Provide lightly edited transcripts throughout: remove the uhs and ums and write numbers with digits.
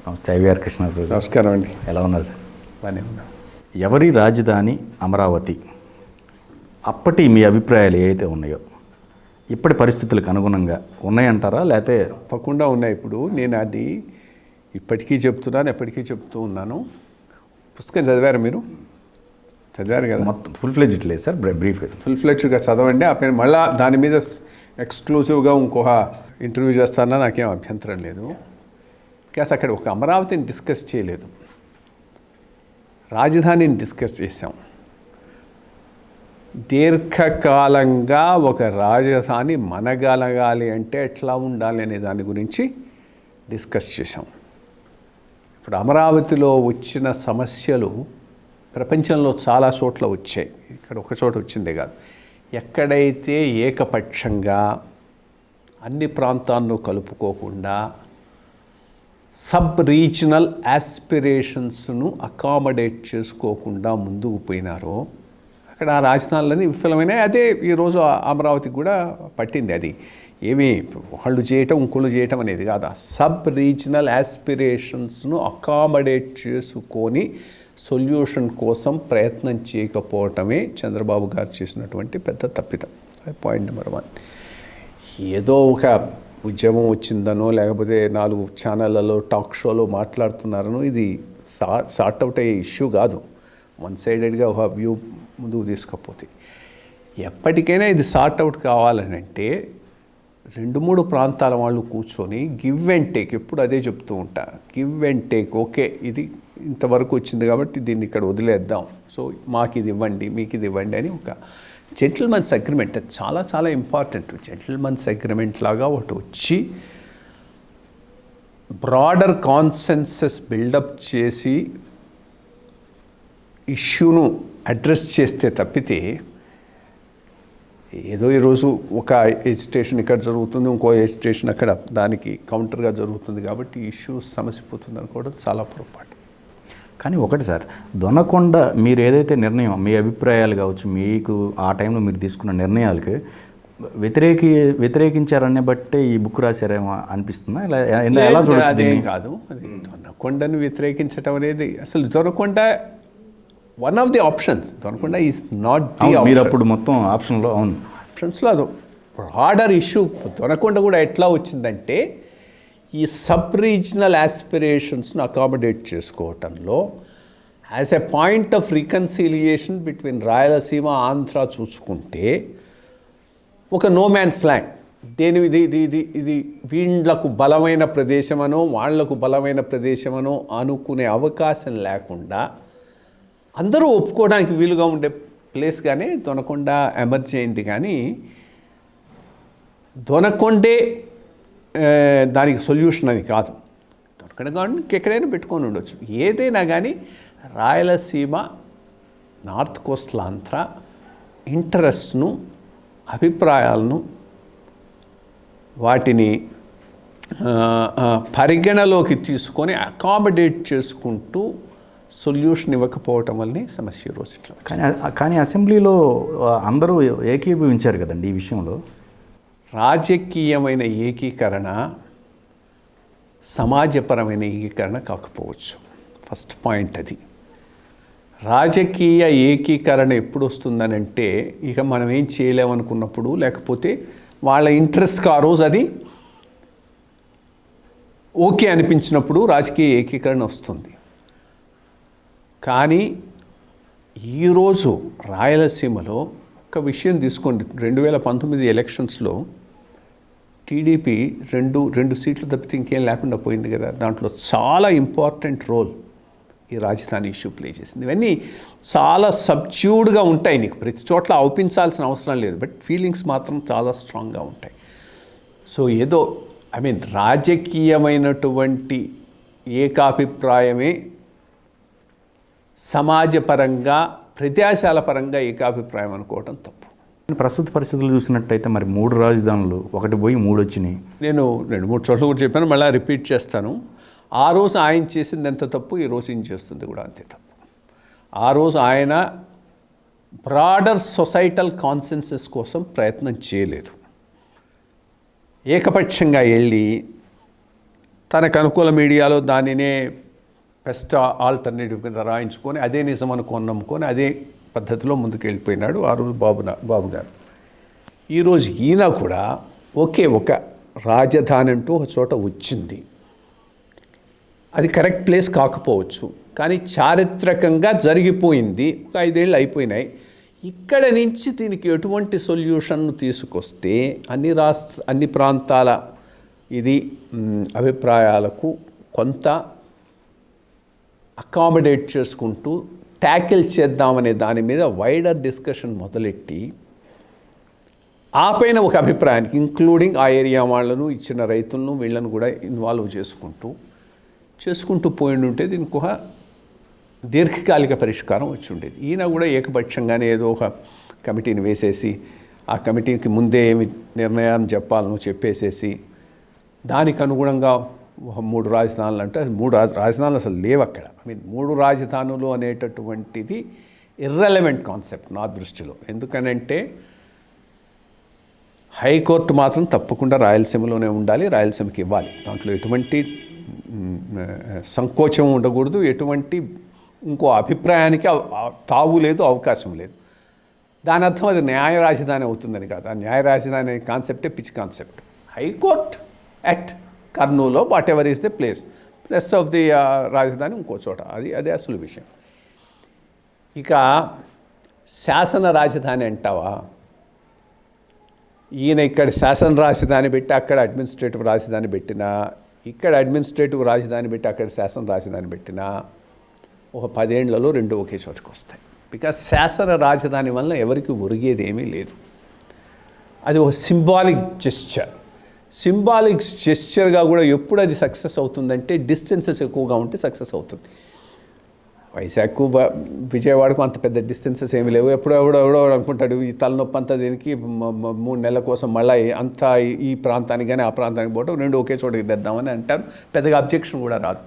నమస్తే ఐవీఆర్ కృష్ణారావు. నమస్కారం అండి. ఎలా ఉన్నారు సార్? బాగానే ఉన్నా. ఎవరి రాజధాని అమరావతి? అప్పటి మీ అభిప్రాయాలు ఏవైతే ఉన్నాయో ఇప్పటి పరిస్థితులకు అనుగుణంగా ఉన్నాయంటారా, లేకపోతే? తప్పకుండా ఉన్నాయి. ఇప్పుడు నేను అది ఇప్పటికీ చెప్తున్నాను, ఎప్పటికీ చెప్తూ ఉన్నాను. పుస్తకం చదివారు మీరు? చదివారు కదా? మొత్తం ఫుల్ ఫ్లెడ్జ్డ్ లేదు సార్, బ్రీఫ్. ఫుల్ ఫ్లెడ్జ్గా చదవండి. ఆ పైన మళ్ళీ దాని మీద ఎక్స్క్లూజివ్గా ఇంకొక ఇంటర్వ్యూ చేస్తానా నాకేం అభ్యంతరం లేదు. కేసు అక్కడ ఒక అమరావతిని డిస్కస్ చేయలేదు, రాజధానిని డిస్కస్ చేసాం. దీర్ఘకాలంగా ఒక రాజధాని మనగలగాలి అంటే ఎట్లా ఉండాలి అనే దాని గురించి డిస్కస్ చేసాం. ఇప్పుడు అమరావతిలో వచ్చిన సమస్యలు ప్రపంచంలో చాలా చోట్ల వచ్చాయి, ఇక్కడ ఒక చోట వచ్చిందే కాదు. ఎక్కడైతే ఏకపక్షంగా అన్ని ప్రాంతాలను కలుపుకోకుండా సబ్ రీజనల్ యాస్పిరేషన్స్ను అకామిడేట్ చేసుకోకుండా ముందుకు పోయినారో అక్కడ ఆ రాజధానులని విఫలమైనాయి. అదే ఈరోజు అమరావతికి కూడా పట్టింది. అది ఏమి ఒకళ్ళు చేయటం ఇంకోళ్ళు చేయటం అనేది కాదు. సబ్ రీజనల్ యాస్పిరేషన్స్ను అకామిడేట్ చేసుకొని సొల్యూషన్ కోసం ప్రయత్నం చేయకపోవటమే చంద్రబాబు గారు చేసినటువంటి పెద్ద తప్పిదం. Point number 1. ఏదో ఒక ఉద్యమం వచ్చిందనో లేకపోతే 4 ఛానళ్ళలో టాక్ షోలో మాట్లాడుతున్నారనో ఇది సార్ట్అవుట్ అయ్యే ఇష్యూ కాదు. వన్ సైడెడ్గా ఒక వ్యూ ముందుకు తీసుకపోతే ఎప్పటికైనా ఇది సార్ట్అవుట్ కావాలని అంటే 2-3 ప్రాంతాల వాళ్ళు కూర్చొని గివ్ అండ్ టేక్, ఎప్పుడు అదే చెప్తూ ఉంటా, గివ్ అండ్ టేక్. ఓకే, ఇది ఇంతవరకు వచ్చింది కాబట్టి దీన్ని ఇక్కడ వదిలేద్దాం, సో మాకు ఇది ఇవ్వండి, మీకు ఇది ఇవ్వండి అని ఒక జెంటిల్మెన్స్ అగ్రిమెంట్. అది చాలా చాలా ఇంపార్టెంట్. జెంటిల్మెన్స్ అగ్రిమెంట్ లాగా ఒకటి వచ్చి బ్రాడర్ కాన్సెన్సస్ బిల్డప్ చేసి ఇష్యూను అడ్రస్ చేస్తే తప్పితే ఏదో ఈరోజు ఒక ఎజిటేషన్ ఇక్కడ జరుగుతుంది, ఇంకో ఎజిటేషన్ అక్కడ దానికి కౌంటర్గా జరుగుతుంది కాబట్టి ఇష్యూ సమసిపోతుంది అనుకోవడం చాలా పొరపాటు. కానీ ఒకటి సార్, దొనకొండ మీరు ఏదైతే నిర్ణయం, మీ అభిప్రాయాలు కావచ్చు, మీకు ఆ టైంలో మీరు తీసుకున్న నిర్ణయాలకి వ్యతిరేకించారనే బట్టే ఈ బుక్ రాశారేమో అనిపిస్తుందా? ఎలా చూడొచ్చు? కాదు, అది దొనకొండను వ్యతిరేకించడం అనేది అసలు Donakonda one of the options. Donakonda is not the. మీరు అప్పుడు మొత్తం ఆప్షన్లో, అవును, ఆప్షన్స్లో అది బ్రాడర్ ఇష్యూ. దొనకొండ కూడా ఎట్లా వచ్చిందంటే ఈ సబ్ రీజనల్ యాస్పిరేషన్స్ను అకామిడేట్ చేసుకోవటంలో as a point of reconciliation between Rayalaseema Andhra చూసుకుంటే ఒక నో మ్యాన్స్ ల్యాండ్. ఇది వీళ్ళకు బలమైన ప్రదేశమనో వాళ్లకు బలమైన ప్రదేశమనో అనుకునే అవకాశం లేకుండా అందరూ ఒప్పుకోవడానికి వీలుగా ఉండే ప్లేస్గానే దొనకొండ ఎమర్జ్ అయింది. కానీ దొనకొండే దానికి సొల్యూషన్ అని కాదు. దొనకొండ గవర్నమెంట్కి ఎక్కడైనా పెట్టుకొని ఉండొచ్చు. ఏదైనా కానీ రాయలసీమ, నార్త్ కోస్టల్ ఆంధ్ర ఇంట్రెస్ట్ను, అభిప్రాయాలను, వాటిని పరిగణలోకి తీసుకొని అకామిడేట్ చేసుకుంటూ సొల్యూషన్ ఇవ్వకపోవటం వల్లనే సమస్య రోజు ఇట్లా. కానీ అసెంబ్లీలో అందరూ ఏకీభవించారు కదండి ఈ విషయంలో. రాజకీయమైన ఏకీకరణ సమాజపరమైన ఏకీకరణ కాకపోవచ్చు. ఫస్ట్ పాయింట్ అది. రాజకీయ ఏకీకరణ ఎప్పుడు వస్తుందనంటే ఇక మనం ఏం చేయలేమనుకున్నప్పుడు, లేకపోతే వాళ్ళ ఇంట్రెస్ట్కి ఆ రోజు అది ఓకే అనిపించినప్పుడు రాజకీయ ఏకీకరణ వస్తుంది. కానీ ఈరోజు రాయలసీమలో ఒక విషయం తీసుకోండి. 2019 ఎలక్షన్స్లో టీడీపీ రెండు సీట్లు తప్పితే ఇంకేం లేకుండా పోయింది కదా. దాంట్లో చాలా ఇంపార్టెంట్ రోల్ ఈ రాజధాని ఇష్యూ ప్లే చేసింది. ఇవన్నీ చాలా సబ్జ్యూడ్గా ఉంటాయి. నీకు ప్రతి చోట్ల అవుపించాల్సిన అవసరం లేదు, బట్ ఫీలింగ్స్ మాత్రం చాలా స్ట్రాంగ్గా ఉంటాయి. సో ఏదో రాజకీయమైనటువంటి ఏకాభిప్రాయమే సమాజపరంగా, ప్రజాశాల పరంగా ఏకాభిప్రాయం అనుకోవటం తప్పు. ప్రస్తుత పరిస్థితులు చూసినట్టయితే మరి 3 రాజధానులు, ఒకటి పోయి 3 వచ్చినాయి. నేను 2-3 చోట్ల కూడా చెప్పాను, మళ్ళీ రిపీట్ చేస్తాను. ఆ రోజు ఆయన చేసింది ఎంత తప్పు, ఈ రోజు ఈయన చేస్తుంది కూడా అంతే తప్పు. ఆ రోజు ఆయన బ్రాడర్ సొసైటల్ కాన్సెన్సస్ కోసం ప్రయత్నం చేయలేదు. ఏకపక్షంగా వెళ్ళి తనకు అనుకూల మీడియాలో దానినే బెస్ట్ ఆల్టర్నేటివ్ కింద రాయించుకొని అదే నిజం అనుకొని నమ్ముకొని అదే పద్ధతిలో ముందుకు వెళ్ళిపోయినాడు ఆ రోజు బాబు గారు. ఈరోజు ఈయన కూడా ఒక రాజధాని అంటూ ఒక చోట వచ్చింది. అది కరెక్ట్ ప్లేస్ కాకపోవచ్చు, కానీ చారిత్రకంగా జరిగిపోయింది. ఒక 5 ఏళ్ళు అయిపోయినాయి. ఇక్కడ నుంచి దీనికి ఎటువంటి సొల్యూషన్ను తీసుకొస్తే అన్ని ప్రాంతాల అభిప్రాయాలకు కొంత అకామిడేట్ చేసుకుంటూ ట్యాకిల్ చేద్దామనే దాని మీద వైడర్ డిస్కషన్ మొదలెట్టి ఆ పైన ఒక అభిప్రాయానికి ఇంక్లూడింగ్ ఆ ఏరియా వాళ్ళను ఇచ్చిన రైతులను వీళ్ళను కూడా ఇన్వాల్వ్ చేసుకుంటూ పోయి ఉంటే దీనికి ఒక దీర్ఘకాలిక పరిష్కారం వచ్చి ఉండేది. ఈయన కూడా ఏకపక్షంగానే ఏదో ఒక కమిటీని వేసేసి ఆ కమిటీకి ముందే ఏమి నిర్ణయాన్ని చెప్పాలను చెప్పేసేసి దానికి అనుగుణంగా 3 రాజధానులు అంటే 3 రాజధానులు అసలు లేవు అక్కడ. 3 రాజధానులు అనేటటువంటిది ఇర్రెలవెంట్ కాన్సెప్ట్ నా దృష్టిలో. ఎందుకనంటే హైకోర్టు మాత్రం తప్పకుండా రాయలసీమలోనే ఉండాలి, రాయలసీమకి ఇవ్వాలి. దాంట్లో ఎటువంటి సంకోచం ఉండకూడదు, ఎటువంటి ఇంకో అభిప్రాయానికి తావు లేదు, అవకాశం లేదు. దాని అర్థం అది న్యాయ రాజధాని అవుతుందని కాదు. ఆ న్యాయ రాజధాని అనే కాన్సెప్టే పిచ్ కాన్సెప్ట్. హైకోర్ట్ యాక్ట్ కర్నూలులో what ever is the place, rest of the రాజధాని ఇంకో చోట. అదే అసలు విషయం. ఇక శాసన రాజధాని అంటావా, ఈయన ఇక్కడ శాసన రాజధాని పెట్టి అక్కడ అడ్మినిస్ట్రేటివ్ రాజధాని పెట్టినా, ఇక్కడ అడ్మినిస్ట్రేటివ్ రాజధాని పెట్టి అక్కడ శాసన రాజధాని పెట్టినా ఒక 10 ఏళ్లలో 2 ఒకే చోటుకు వస్తాయి. బికాజ్ శాసన రాజధాని వల్ల ఎవరికి ఒరిగేది ఏమీ లేదు. అది ఒక సింబాలిక్ జెస్చర్గా కూడా ఎప్పుడు అది సక్సెస్ అవుతుందంటే డిస్టెన్సెస్ ఎక్కువగా ఉంటే సక్సెస్ అవుతుంది. వైజాగ్కు విజయవాడకు అంత పెద్ద డిస్టెన్సెస్ ఏమీ లేవు. ఎవడో అనుకుంటాడు ఈ తలనొప్పి అంతా దీనికి 3 నెలల కోసం మళ్ళీ అంతా ఈ ప్రాంతానికి కానీ ఆ ప్రాంతానికి పోవడం 2 ఒకే చోటకి తెద్దామని అంటారు. పెద్దగా అబ్జెక్షన్ కూడా రాదు.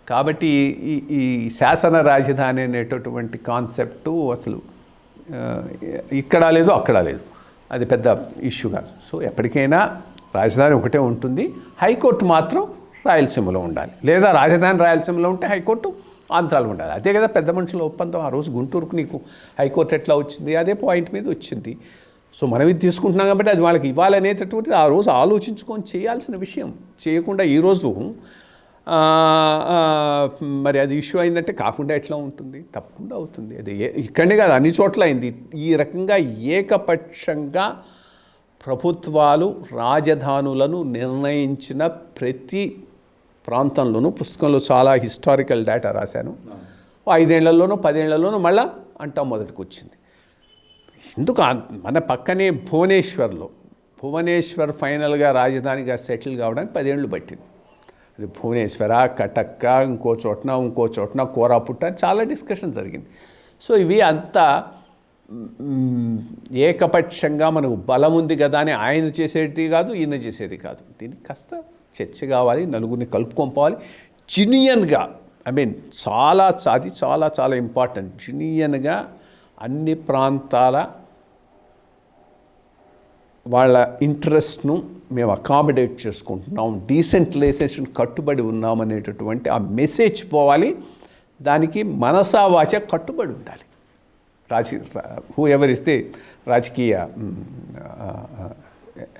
కాబట్టి ఈ శాసన రాజధాని అనేటటువంటి కాన్సెప్టు అసలు ఇక్కడ లేదు అక్కడ లేదు, అది పెద్ద ఇష్యూ కాదు. సో ఎప్పటికైనా రాజధాని ఒకటే ఉంటుంది, హైకోర్టు మాత్రం రాయలసీమలో ఉండాలి. లేదా రాజధాని రాయలసీమలో ఉంటే హైకోర్టు ఆంధ్రాలో ఉండాలి. అదే కదా పెద్ద మనుషుల ఒప్పందం. ఆ రోజు గుంటూరుకు నీకు హైకోర్టు ఎట్లా వచ్చింది, అదే పాయింట్ మీద వచ్చింది. సో మనం ఇది తీసుకుంటున్నాం కాబట్టి అది వాళ్ళకి ఇవ్వాలనేటటువంటిది ఆ రోజు ఆలోచించుకొని చేయాల్సిన విషయం. చేయకుండా ఈరోజు మరి అది ఇష్యూ అయిందంటే కాకుండా ఎట్లా ఉంటుంది? తప్పకుండా అవుతుంది. అది ఇక్కడే కాదు, అన్ని చోట్ల అయింది. ఈ రకంగా ఏకపక్షంగా ప్రభుత్వాలు రాజధానులను నిర్ణయించిన ప్రతి ప్రాంతంలోనూ, పుస్తకంలో చాలా హిస్టారికల్ డేటా రాశాను, 5 ఏళ్లలోనూ 10 ఏళ్లలోనూ మళ్ళా అంటాం మొదటికి వచ్చింది. ఎందుకు మన పక్కనే భువనేశ్వర్ ఫైనల్గా రాజధానిగా సెటిల్ కావడానికి 10 ఏళ్ళు పట్టింది. అది భువనేశ్వర, కటక్, ఇంకో చోటన కోరాపుట్ట, చాలా డిస్కషన్ జరిగింది. సో ఇవి అంతా ఏకపక్షంగా మనకు బలం ఉంది కదా అని ఆయన చేసేది కాదు, ఈయన చేసేది కాదు. దీనికి కాస్త చర్చ కావాలి, నలుగురిని కలుపుకోవాలి. జెన్యూన్గా అది చాలా ఇంపార్టెంట్. జెన్యూన్గా అన్ని ప్రాంతాల వాళ్ళ ఇంట్రెస్ట్ను మేము అకామిడేట్ చేసుకుంటున్నాం, డీసెంట్రలైజేషన్ కట్టుబడి ఉన్నామనేటటువంటి ఆ మెసేజ్ పోవాలి. దానికి మనసా వాచ కట్టుబడి ఉండాలి హూ ఎవర్ ఇస్ ది రాజకీయ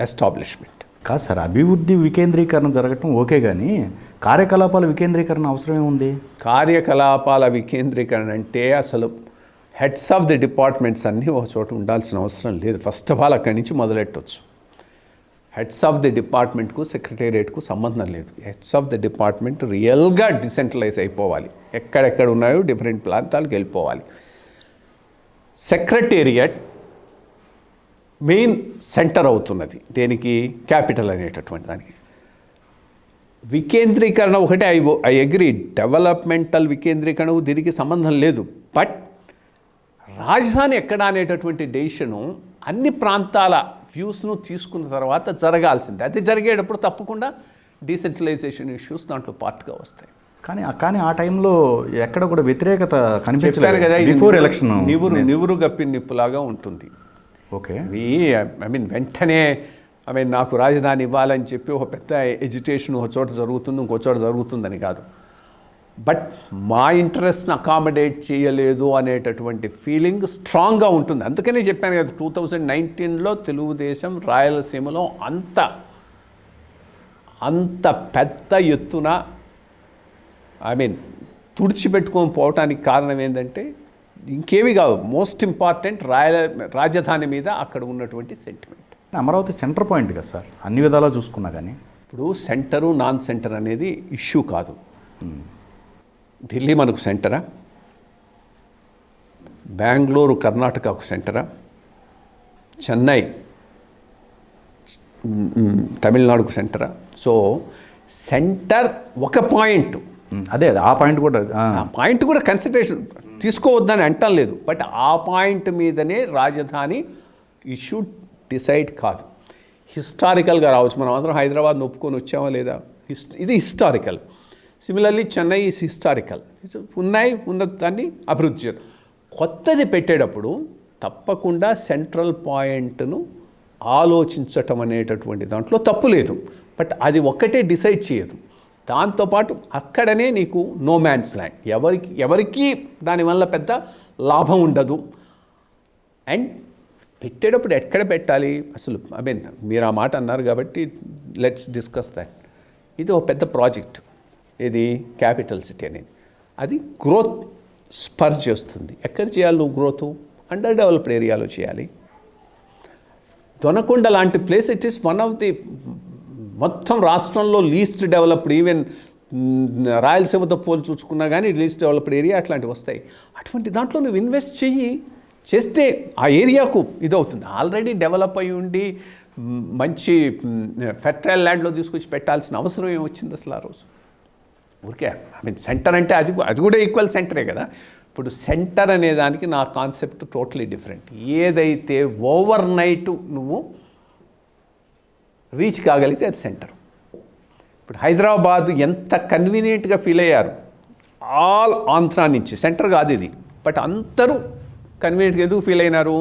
ఎస్టాబ్లిష్మెంట్. కాదు సార్, అభివృద్ధి వికేంద్రీకరణ జరగటం ఓకే, కానీ కార్యకలాపాల వికేంద్రీకరణ అవసరం ఏముంది? కార్యకలాపాల వికేంద్రీకరణ అంటే అసలు హెడ్స్ ఆఫ్ ది డిపార్ట్మెంట్స్ అన్నీ ఒక చోట ఉండాల్సిన అవసరం లేదు. ఫస్ట్ ఆఫ్ ఆల్ అక్కడి నుంచి మొదలెట్టవచ్చు. హెడ్స్ ఆఫ్ ది డిపార్ట్మెంట్కు సెక్రటేరియట్కు సంబంధం లేదు. హెడ్స్ ఆఫ్ ది డిపార్ట్మెంట్ రియల్గా డిసెంట్రలైజ్ అయిపోవాలి. ఎక్కడెక్కడ ఉన్నాయో డిఫరెంట్ ప్రాంతాలకు వెళ్ళిపోవాలి. సెక్రటేరియట్ మెయిన్ సెంటర్ అవుతున్నది దేనికి? క్యాపిటల్ అనేటటువంటి దానికి. వికేంద్రీకరణ ఒకటే, ఐ అగ్రీ, డెవలప్మెంటల్ వికేంద్రీకరణకు దీనికి సంబంధం లేదు. బట్ రాజధాని ఎక్కడ అనేటటువంటి డెసిషను అన్ని ప్రాంతాల వ్యూస్ను తీసుకున్న తర్వాత జరగాల్సిందే. అది జరిగేటప్పుడు తప్పకుండా డీసెంట్రలైజేషన్ ఇష్యూస్ దాంట్లో పార్ట్గా వస్తాయి. కానీ ఆ టైంలో ఎక్కడ కూడా వ్యతిరేకత కనిపించలేదు కదా. బిఫోర్ ఎలక్షన్ నివురు గప్పి నిప్పులాగా ఉంటుంది. ఓకే, వెంటనే నాకు రాజధాని ఇవ్వాలని చెప్పి ఒక పెద్ద ఎడ్యుటేషన్ ఒక చోట జరుగుతుంది, ఇంకో చోట జరుగుతుందని కాదు. బట్ మా ఇంట్రెస్ట్ని అకామిడేట్ చేయలేదు అనేటటువంటి ఫీలింగ్ స్ట్రాంగ్గా ఉంటుంది. అందుకనే చెప్పాను కదా, 2019లో తెలుగుదేశం రాయలసీమలో అంత పెద్ద ఎత్తున తుడిచిపెట్టుకొని పోవటానికి కారణం ఏంటంటే ఇంకేవి కావు, మోస్ట్ ఇంపార్టెంట్ రాజధాని మీద అక్కడ ఉన్నటువంటి సెంటిమెంట్. అమరావతి సెంటర్ పాయింట్ కదా సార్, అన్ని విధాలా చూసుకున్నా కానీ. ఇప్పుడు సెంటరు నాన్ సెంటర్ అనేది ఇష్యూ కాదు. ఢిల్లీ మనకు సెంటరా, బెంగళూరు కర్ణాటకకు సెంటరా, చెన్నై తమిళనాడుకు సెంటరా? సో సెంటర్ ఒక పాయింట్, అదే ఆ పాయింట్ కూడా కన్సిడరేషన్ తీసుకోవద్దని అంటం లేదు. బట్ ఆ పాయింట్ మీదనే రాజధాని ఇష్యూ డిసైడ్ కాదు. హిస్టారికల్గా రావచ్చు, మనం అందరం హైదరాబాద్ ఒప్పుకొని వచ్చామా లేదా, ఇది historical. Similarly Chennai is historical. ఉన్న దాన్ని అభివృద్ధి చేద్దాం. కొత్తది పెట్టేటప్పుడు తప్పకుండా సెంట్రల్ పాయింట్ను ఆలోచించటం అనేటటువంటి దాంట్లో తప్పు లేదు. బట్ అది ఒక్కటే డిసైడ్ చేయదు. దాంతోపాటు అక్కడనే నీకు నో మ్యాన్స్ ల్యాండ్, ఎవరికి దానివల్ల పెద్ద లాభం ఉండదు. అండ్ పెట్టేటప్పుడు ఎక్కడ పెట్టాలి అసలు, మీరు ఆ మాట అన్నారు కాబట్టి లెట్స్ డిస్కస్ దాట్. ఇది ఒక పెద్ద ప్రాజెక్ట్, ఇది క్యాపిటల్ సిటీ అనేది. అది గ్రోత్ స్పర్ చేస్తుంది. ఎక్కడ చేయాలి నువ్వు గ్రోత్? అండర్ డెవలప్డ్ ఏరియాలో చేయాలి. దొనకొండ లాంటి place it is one of the మొత్తం రాష్ట్రంలో లీస్ట్ డెవలప్డ్, ఈవెన్ రాయలసీమతో పోల్చి చూసుకున్నా కానీ లీస్ట్ డెవలప్డ్ ఏరియా అట్లాంటివి వస్తాయి. అటువంటి దాంట్లో నువ్వు ఇన్వెస్ట్ చేస్తే ఆ ఏరియాకు ఇదవుతుంది. ఆల్రెడీ డెవలప్ అయి ఉండి మంచి ఫెర్టైల్ ల్యాండ్లో తీసుకొచ్చి పెట్టాల్సిన అవసరం ఏమొచ్చింది అసలు ఆ రోజు? ఊరికే సెంటర్ అంటే అది కూడా ఈక్వల్ సెంటరే కదా. ఇప్పుడు సెంటర్ అనే దానికి నా కాన్సెప్ట్ టోటలీ డిఫరెంట్. ఏదైతే ఓవర్ నైట్ నువ్వు రీచ్ కాగలిగితే అది సెంటర్. ఇప్పుడు హైదరాబాద్ ఎంత కన్వీనియంట్గా ఫీల్ అయ్యారు ఆల్ ఆంధ్రా నుంచి, సెంటర్ కాదు ఇది, బట్ అందరూ కన్వీనియంట్గా ఎందుకు ఫీల్ అయినారు?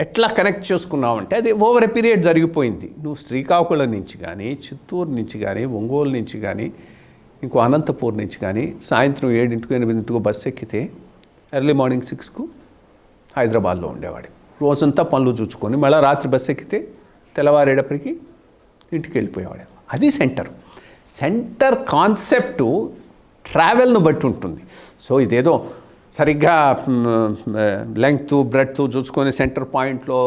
ఎట్లా కనెక్ట్ చేసుకున్నావంటే అది ఓవర్ ఎ పీరియడ్ జరిగిపోయింది. నువ్వు శ్రీకాకుళం నుంచి కానీ, చిత్తూరు నుంచి కానీ, ఒంగోలు నుంచి కానీ, ఇంకో అనంతపూర్ నుంచి కానీ సాయంత్రం 7 8 బస్సు ఎక్కితే ఎర్లీ మార్నింగ్ 6కు హైదరాబాద్లో ఉండేవాడు. రోజంతా పనులు చూసుకొని మళ్ళీ రాత్రి బస్సు ఎక్కితే తెల్లవారేటప్పటికి ఇంటికి వెళ్ళిపోయేవాడు. అది సెంటర్ కాన్సెప్టు ట్రావెల్ను బట్టి ఉంటుంది. సో ఇదేదో సరిగ్గా లెంగ్త్ బ్రెడ్త్ చూసుకొని సెంటర్ పాయింట్లో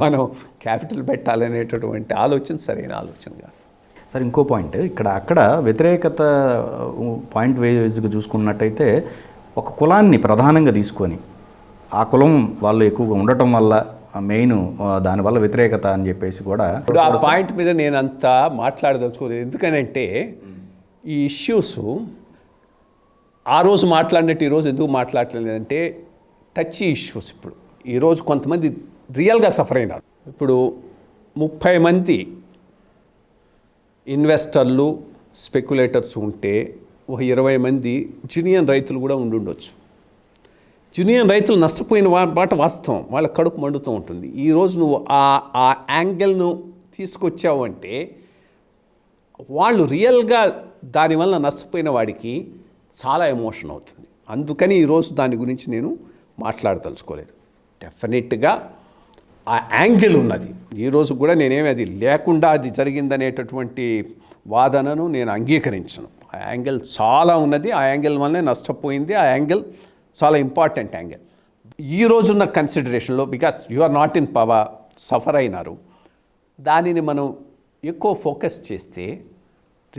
మనం క్యాపిటల్ పెట్టాలనేటటువంటి ఆలోచన సరైన ఆలోచన కాదు. సార్ ఇంకో పాయింట్, అక్కడ వ్యతిరేకత పాయింట్ వైజ్గా చూసుకున్నట్టయితే ఒక కులాన్ని ప్రధానంగా తీసుకొని ఆ కులం వాళ్ళు ఎక్కువగా ఉండటం వల్ల మెయిన్ దానివల్ల వ్యతిరేకత అని చెప్పేసి కూడా ఇప్పుడు ఆ పాయింట్ మీద నేను అంతా మాట్లాడదలుచుకోలేదు. ఎందుకనంటే ఈ ఇష్యూస్ ఆ రోజు మాట్లాడినట్టు ఈరోజు ఎందుకు మాట్లాడలేదంటే టచ్ ఇష్యూస్. ఇప్పుడు ఈరోజు కొంతమంది రియల్గా సఫర్ అయినారు. ఇప్పుడు 30 మంది ఇన్వెస్టర్లు స్పెక్యులేటర్స్ ఉంటే ఒక 20 మంది జూనియర్ రైతులు కూడా ఉండొచ్చు. జూనియర్ రైతులు నష్టపోయిన మాట వాస్తవం, వాళ్ళ కడుపు మండుతూ ఉంటుంది. ఈరోజు నువ్వు ఆ యాంగిల్ను తీసుకొచ్చావు అంటే వాళ్ళు రియల్గా దానివల్ల నష్టపోయిన వాడికి చాలా ఎమోషన్ అవుతుంది. అందుకని ఈరోజు దాని గురించి నేను మాట్లాడదలుచుకోలేదు. డెఫినెట్గా ఆ యాంగిల్ ఉన్నది. ఈరోజు కూడా నేనేమి అది లేకుండా అది జరిగిందనేటటువంటి వాదనను నేను అంగీకరించను. ఆ యాంగిల్ చాలా ఉన్నది, ఆ యాంగిల్ వల్లనే నష్టపోయింది. ఆ యాంగిల్ చాలా ఇంపార్టెంట్ యాంగిల్ ఈ రోజున్న కన్సిడరేషన్లో. Because you are not in power, suffer అయినారు. దానిని మనం ఎక్కువ ఫోకస్ చేస్తే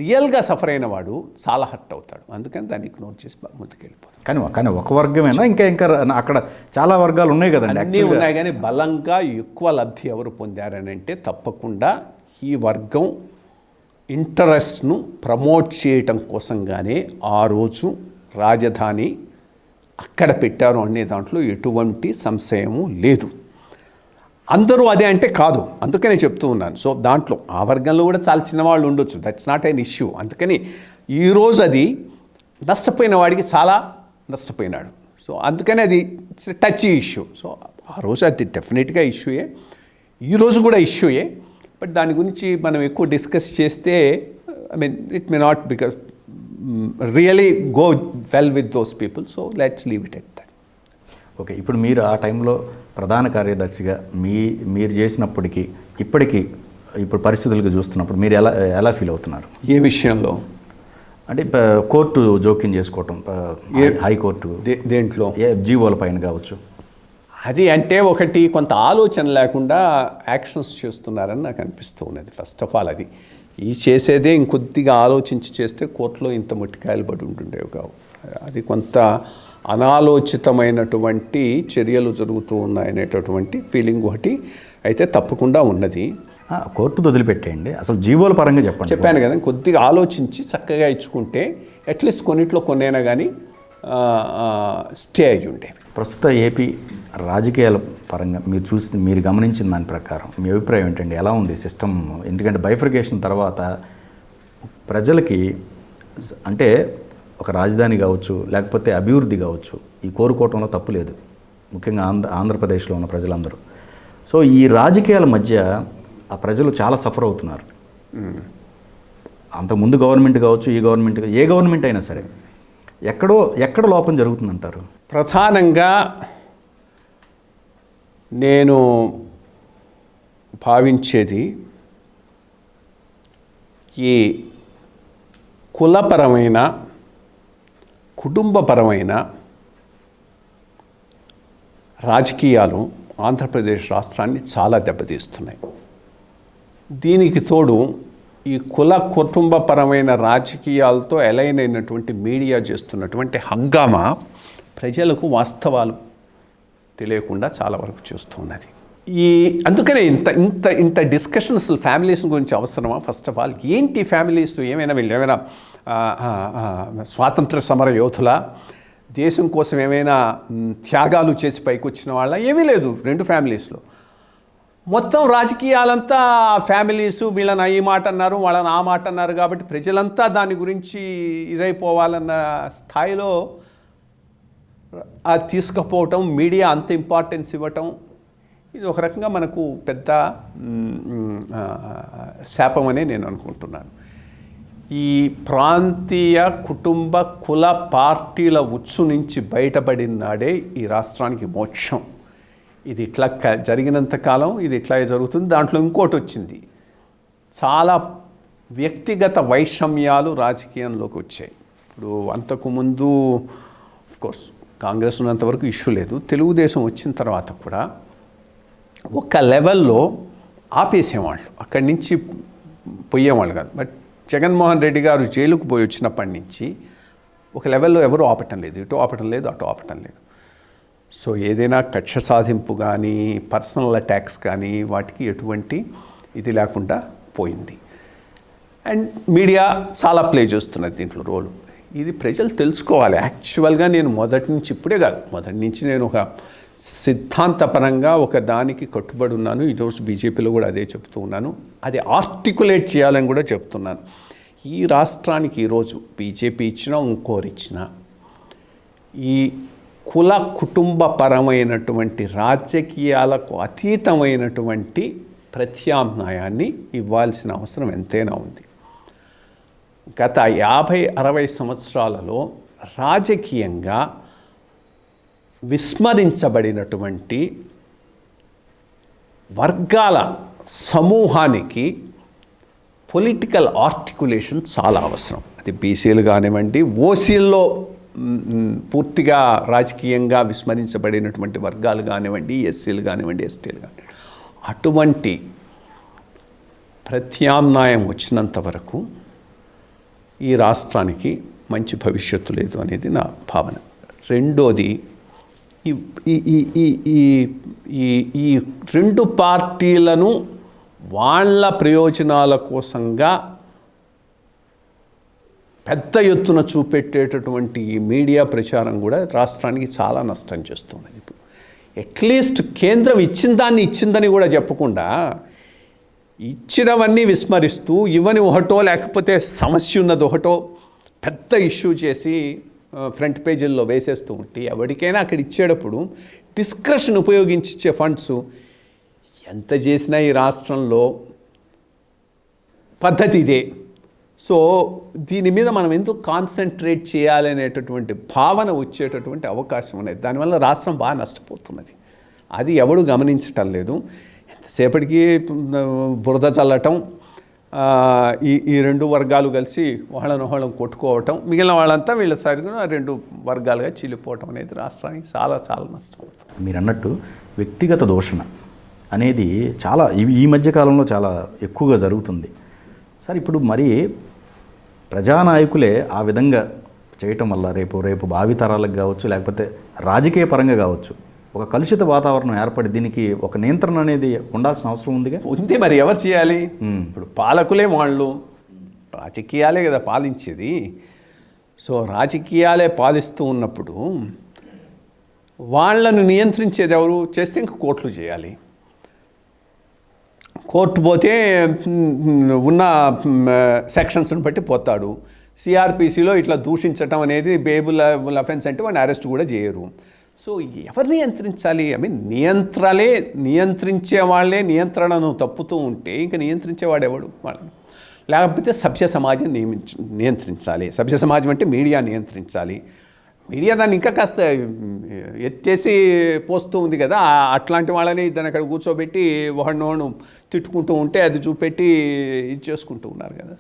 రియల్గా సఫర్ అయిన వాడు చాలా హర్ట్ అవుతాడు. అందుకని దాన్ని ఇగ్నోర్ చేసి ముందుకెళ్ళిపోతాడు. కానీ ఒక వర్గమేనా? ఇంకా అక్కడ చాలా వర్గాలు ఉన్నాయి కదండి. అన్నీ ఉన్నాయి, కానీ బలంగా ఎక్కువ లబ్ధి ఎవరు పొందారని అంటే తప్పకుండా ఈ వర్గం ఇంట్రెస్ట్ను ప్రమోట్ చేయటం కోసంగానే ఆ రోజు రాజధాని అక్కడ పెట్టారు అనే దాంట్లో ఎటువంటి సంశయము లేదు. అందరూ అదే అంటే కాదు, అందుకనే చెప్తూ ఉన్నాను. సో దాంట్లో ఆ వర్గంలో కూడా చాలా చిన్నవాళ్ళు ఉండొచ్చు, దట్స్ నాట్ ఎన్ ఇష్యూ. అందుకని ఈరోజు అది నష్టపోయిన వాడికి చాలా నష్టపోయినాడు. సో అందుకని అది టచ్ ఇష్యూ. సో ఆ రోజు అది డెఫినెట్గా ఇష్యూయే, ఈరోజు కూడా ఇష్యూయే. బట్ దాని గురించి మనం ఎక్కువ డిస్కస్ చేస్తే I mean it may not because really go well with those people. So let's leave it at that. Okay, ఇప్పుడు మీరు ఆ టైంలో ప్రధాన కార్యదర్శిగా మీరు చేసినప్పటికీ ఇప్పటికీ ఇప్పుడు పరిస్థితులకు చూస్తున్నప్పుడు మీరు ఎలా ఫీల్ అవుతున్నారు? ఏ విషయంలో అంటే కోర్టు జోక్యం చేసుకోవటం, హైకోర్టు దేంట్లో జీవోల పైన కావచ్చు, అది అంటే ఒకటి కొంత ఆలోచన లేకుండా యాక్షన్స్ చేస్తున్నారని నాకు అనిపిస్తూ ఉన్నది. ఫస్ట్ ఆఫ్ ఆల్ అది ఈ చేసేదే ఇంకొద్దిగా ఆలోచించి చేస్తే కోర్టులో ఇంత ముట్టికాయలు పడి ఉంటుండేవి కావు. అది కొంత అనాలోచితమైనటువంటి చర్యలు జరుగుతూ ఉన్నాయనేటటువంటి ఫీలింగ్ ఒకటి అయితే తప్పకుండా ఉన్నది. కోర్టు వదిలిపెట్టేయండి, అసలు జీవోల పరంగా చెప్పాను కదా, కొద్దిగా ఆలోచించి చక్కగా ఇచ్చుకుంటే అట్లీస్ట్ కొన్నిట్లో కొన్నైనా కానీ స్టే అయ్యి ఉండేవి. ప్రస్తుత ఏపీ రాజకీయాల పరంగా మీరు గమనించిన దాని ప్రకారం మీ అభిప్రాయం ఏంటండి? ఎలా ఉంది సిస్టమ్? ఎందుకంటే బైఫర్కేషన్ తర్వాత ప్రజలకి అంటే ఒక రాజధాని కావచ్చు, లేకపోతే అభివృద్ధి కావచ్చు, ఈ కోరుకోవటంలో తప్పు లేదు, ముఖ్యంగా ఆంధ్రప్రదేశ్లో ఉన్న ప్రజలందరూ. సో ఈ రాజకీయాల మధ్య ఆ ప్రజలు చాలా సఫర్ అవుతున్నారు. అంతకుముందు గవర్నమెంట్ కావచ్చు, ఈ గవర్నమెంట్, ఏ గవర్నమెంట్ అయినా సరే ఎక్కడ లోపం జరుగుతుందంటారు? ప్రధానంగా నేను భావించేది ఈ కులపరమైన, కుటుంబపరమైన రాజకీయాలు ఆంధ్రప్రదేశ్ రాష్ట్రాన్ని చాలా దెబ్బతీస్తున్నాయి. దీనికి తోడు ఈ కుటుంబపరమైన రాజకీయాలతో అలైన్ అయినటువంటి మీడియా చేస్తున్నటువంటి హంగామా ప్రజలకు వాస్తవాలు తెలియకుండా చాలా వరకు చేస్తున్నది. అందుకనే ఇంత డిస్కషన్స్ ఫ్యామిలీస్ గురించి అవసరమా? ఫస్ట్ ఆఫ్ ఆల్ ఏంటి ఫ్యామిలీస్? ఏమైనా స్వాతంత్ర సమర యోధుల, దేశం కోసం ఏమైనా త్యాగాలు చేసి పైకి వచ్చిన వాళ్ళ? ఏమీ లేదు రెండు ఫ్యామిలీస్లో. మొత్తం రాజకీయాలంతా ఫ్యామిలీసు వీళ్ళని ఈ మాట అన్నారు, వాళ్ళని ఆ మాట అన్నారు కాబట్టి ప్రజలంతా దాని గురించి ఇదైపోవాలన్న స్థాయిలో అది తీసుకుపోవటం, మీడియా అంత ఇంపార్టెన్స్ ఇవ్వటం, ఇది ఒక రకంగా మనకు పెద్ద శాపమనే నేను అనుకుంటున్నాను. ఈ ప్రాంతీయ కుటుంబ కుల పార్టీల ఉచ్చు నుంచి బయటపడిన నాడే ఈ రాష్ట్రానికి మోక్షం. ఇది ఇట్లా జరిగినంత కాలం ఇది ఇట్లాగే జరుగుతుంది. దాంట్లో ఇంకోటి వచ్చింది, చాలా వ్యక్తిగత వైషమ్యాలు రాజకీయంలోకి వచ్చాయి. ఇప్పుడు అంతకుముందు ఆఫ్కోర్స్ కాంగ్రెస్ ఉన్నంతవరకు ఇష్యూ లేదు. తెలుగుదేశం వచ్చిన తర్వాత కూడా ఒక లెవెల్లో ఆపేసేవాళ్ళు, అక్కడి నుంచి పోయేవాళ్ళు కాదు. బట్ జగన్మోహన్ రెడ్డి గారు జైలుకు పోయి వచ్చినప్పటి నుంచి ఒక లెవెల్లో ఎవరు ఆపటం లేదు, ఇటు ఆపటం లేదు, అటు ఆపటం లేదు. సో ఏదైనా కక్ష సాధింపు కానీ, పర్సనల్ అటాక్స్ కానీ, వాటికి ఎటువంటి ఇది లేకుండా పోయింది. అండ్ మీడియా చాలా ప్లే చేస్తున్నది దీంట్లో రోలు. ఇది ప్రజలు తెలుసుకోవాలి. యాక్చువల్గా నేను మొదటి నుంచి, ఇప్పుడే కాదు, మొదటి నుంచి నేను ఒక సిద్ధాంతపరంగా ఒక దానికి కట్టుబడి ఉన్నాను. ఈరోజు బీజేపీలో కూడా అదే చెప్తూ ఉన్నాను, అది ఆర్టికులేట్ చేయాలని కూడా చెప్తున్నాను. ఈ రాష్ట్రానికి ఈరోజు బీజేపీ ఇచ్చినా ఇంకోరు ఇచ్చినా ఈ కుటుంబపరమైనటువంటి రాజకీయాలకు అతీతమైనటువంటి ప్రత్యామ్నాయాన్ని ఇవ్వాల్సిన అవసరం ఎంతైనా ఉంది. గత 50-60 సంవత్సరాలలో రాజకీయంగా విస్మరించబడినటువంటి వర్గాల సమూహానికి పొలిటికల్ ఆర్టికులేషన్ చాలా అవసరం. అది బీసీలు కానివ్వండి, ఓసీల్లో పూర్తిగా రాజకీయంగా విస్మరించబడినటువంటి వర్గాలు కానివ్వండి, ఎస్సీలు కానివ్వండి, ఎస్టీలు కానివ్వండి, అటువంటి ప్రత్యామ్నాయం వచ్చినంత వరకు ఈ రాష్ట్రానికి మంచి భవిష్యత్తు లేదు అనేది నా భావన. రెండోది, ఈ రెండు పార్టీలను వాళ్ళ ప్రయోజనాల కోసంగా పెద్ద ఎత్తున చూపెట్టేటటువంటి ఈ మీడియా ప్రచారం కూడా రాష్ట్రానికి చాలా నష్టం చేస్తుంది. ఇప్పుడు అట్లీస్ట్ కేంద్రం ఇచ్చిందని కూడా చెప్పకుండా ఇచ్చినవన్నీ విస్మరిస్తూ ఇవ్వని ఒకటో లేకపోతే సమస్య ఉన్నది ఒకటో పెద్ద ఇష్యూ చేసి ఫ్రంట్ పేజీల్లో వేసేస్తూ ఉంటే ఎవరికైనా అక్కడ ఇచ్చేటప్పుడు డిస్క్రిషన్ ఉపయోగించి ఇచ్చే ఫండ్స్ ఎంత చేసినా ఈ రాష్ట్రంలో పద్ధతి ఇదే. సో దీని మీద మనం ఎందుకు కాన్సన్ట్రేట్ చేయాలనేటటువంటి భావన వచ్చేటటువంటి అవకాశం ఉన్నది. దానివల్ల రాష్ట్రం బాగా నష్టపోతున్నది. అది ఎవడు గమనించటం లేదు. ఎంతసేపటికి బురద చల్లటం, ఈ రెండు వర్గాలు కలిసి వాళ్ళని కొట్టుకోవటం, మిగిలిన వాళ్ళంతా వీళ్ళ సరిగ్గా రెండు వర్గాలుగా చీలిపోవటం అనేది రాష్ట్రానికి చాలా చాలా నష్టం అవుతుంది. మీరు అన్నట్టు వ్యక్తిగత దూషణ అనేది చాలా ఈ మధ్య కాలంలో చాలా ఎక్కువగా జరుగుతుంది సార్. ఇప్పుడు మరి ప్రజానాయకులే ఆ విధంగా చేయటం వల్ల రేపు భావితరాలకు కావచ్చు, లేకపోతే రాజకీయ పరంగా కావచ్చు, ఒక కలుషిత వాతావరణం ఏర్పడి దీనికి ఒక నియంత్రణ అనేది ఉండాల్సిన అవసరం ఉందిగా. ఉంది, మరి ఎవరు చేయాలి? ఇప్పుడు పాలకులే, వాళ్ళు రాజకీయాలే కదా పాలించేది. సో రాజకీయాలే పాలిస్తూ ఉన్నప్పుడు వాళ్ళను నియంత్రించేది ఎవరు? చేస్తే ఇంక కోర్టులు చేయాలి. కోర్టు పోతే ఉన్న సెక్షన్స్ని బట్టి పోతాడు. సిఆర్పిసిలో ఇట్లా దూషించటం అనేది బేబుల్ అఫెన్స్ అంటే వాడిని అరెస్ట్ కూడా చేయరు. సో ఎవరు నియంత్రించాలి? నియంత్రించే వాళ్ళే నియంత్రణను తప్పుతూ ఉంటే ఇంకా నియంత్రించేవాడు ఎవడు? వాళ్ళని లేకపోతే సభ్య సమాజం నియంత్రించాలి. సభ్య సమాజం అంటే మీడియా నియంత్రించాలి. మీడియా దాన్ని ఇంకా కాస్త ఎత్తేసి పోస్తూ ఉంది కదా. అట్లాంటి వాళ్ళని దాన్ని అక్కడ కూర్చోబెట్టి ఒకడినోడు తిట్టుకుంటూ ఉంటే అది చూపెట్టి ఇది చేసుకుంటూ ఉన్నారు కదా.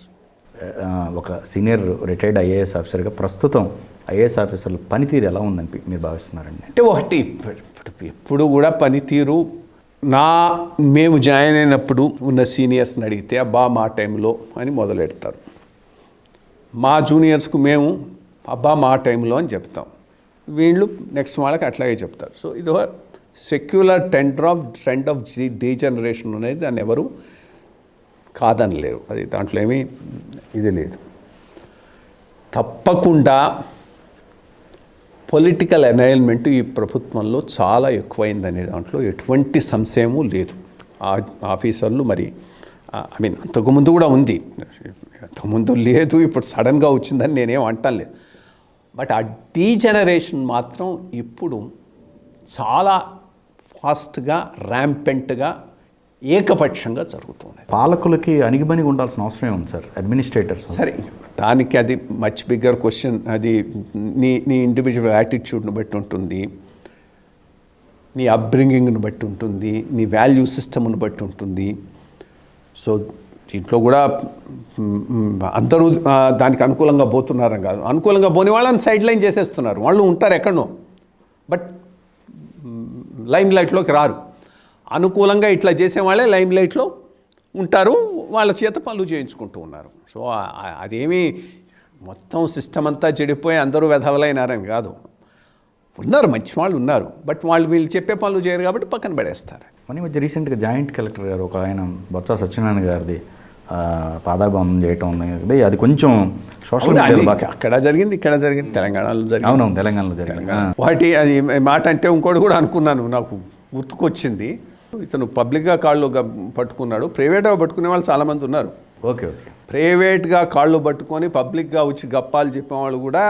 ఒక సీనియర్ రిటైర్డ్ ఐఏఎస్ ఆఫీసర్గా ప్రస్తుతం ఐఏఎస్ ఆఫీసర్ల పనితీరు ఎలా ఉందని మీరు భావిస్తున్నారండి? అంటే ఒకటి ఎప్పుడు కూడా పనితీరు మేము జాయిన్ అయినప్పుడు ఉన్న సీనియర్స్ని అడిగితే అబ్బా మా టైంలో అని మొదలెడతారు. మా జూనియర్స్కు మేము అబ్బా మా టైంలో అని చెప్తాం. వీళ్ళు నెక్స్ట్ వాళ్ళకి అట్లాగే చెప్తారు. సో ఇది సెక్యులర్ ట్రెండ్ ఆఫ్ డీజనరేషన్ అనేది దాన్ని ఎవరు కాదనలేరు. అది దాంట్లో ఏమీ ఇది లేదు. తప్పకుండా పొలిటికల్ ఎనైల్మెంట్ ఈ ప్రభుత్వంలో చాలా ఎక్కువైందనే దాంట్లో ఎటువంటి సంశయము లేదు. ఆఫీసర్లు మరి అంతకుముందు కూడా ఉంది, అంతకుముందు లేదు, ఇప్పుడు సడన్గా వచ్చిందని నేనేం అంటాను లేదు. బట్ ఆ డీజనరేషన్ మాత్రం ఇప్పుడు చాలా ఫాస్ట్గా ర్యాంపెంట్గా ఏకపక్షంగా జరుగుతున్నాయి. పాలకులకి అణిగిబణిగి ఉండాల్సిన అవసరమే ఉంది సార్, అడ్మినిస్ట్రేటర్స్. సరే, దానికి అది మచ్ బిగ్గర్ క్వశ్చన్. అది నీ ఇండివిజువల్ యాటిట్యూడ్ని బట్టి ఉంటుంది, నీ అప్బ్రింగింగ్ని బట్టి ఉంటుంది, నీ వాల్యూ సిస్టమ్ని బట్టి ఉంటుంది. సో దీంట్లో కూడా అందరూ దానికి అనుకూలంగా పోతున్నారని కాదు. అనుకూలంగా పోని వాళ్ళని సైడ్ లైన్ చేసేస్తున్నారు. వాళ్ళు ఉంటారు ఎక్కడనో, బట్ లైమ్ లైట్లోకి రారు. అనుకూలంగా ఇట్లా చేసేవాళ్ళే లైమ్ లైట్లో ఉంటారు, వాళ్ళ చేత పనులు చేయించుకుంటూ ఉన్నారు. సో అదేమీ మొత్తం సిస్టమ్ అంతా చెడిపోయి అందరూ వెధవలైనారని కాదు. ఉన్నారు, మంచి వాళ్ళు ఉన్నారు, బట్ వీళ్ళు చెప్పే పనులు చేయరు కాబట్టి పక్కన పడేస్తారు. మన మధ్య రీసెంట్గా జాయింట్ కలెక్టర్ గారు ఒక ఆయన బొత్స సత్యనారాయణ గారిది పాదాభావం చేయటం ఉంది. అది కొంచెం సోషల్ మీడియా అక్కడ జరిగింది, ఇక్కడ జరిగింది, తెలంగాణలో జరిగింది. అవునవును, తెలంగాణలో జరిగింది. వాటి అది మాట అంటే ఇంకోటి కూడా అనుకున్నాను, నాకు గుర్తుకొచ్చింది. ఇతను పబ్లిక్గా కాళ్ళు పట్టుకున్నాడు. ప్రైవేట్గా పట్టుకునే వాళ్ళు చాలామంది ఉన్నారు. ఓకే. ప్రైవేట్గా కాళ్ళు పట్టుకొని పబ్లిక్గా వచ్చి గప్పాలు చెప్పేవాళ్ళు కూడా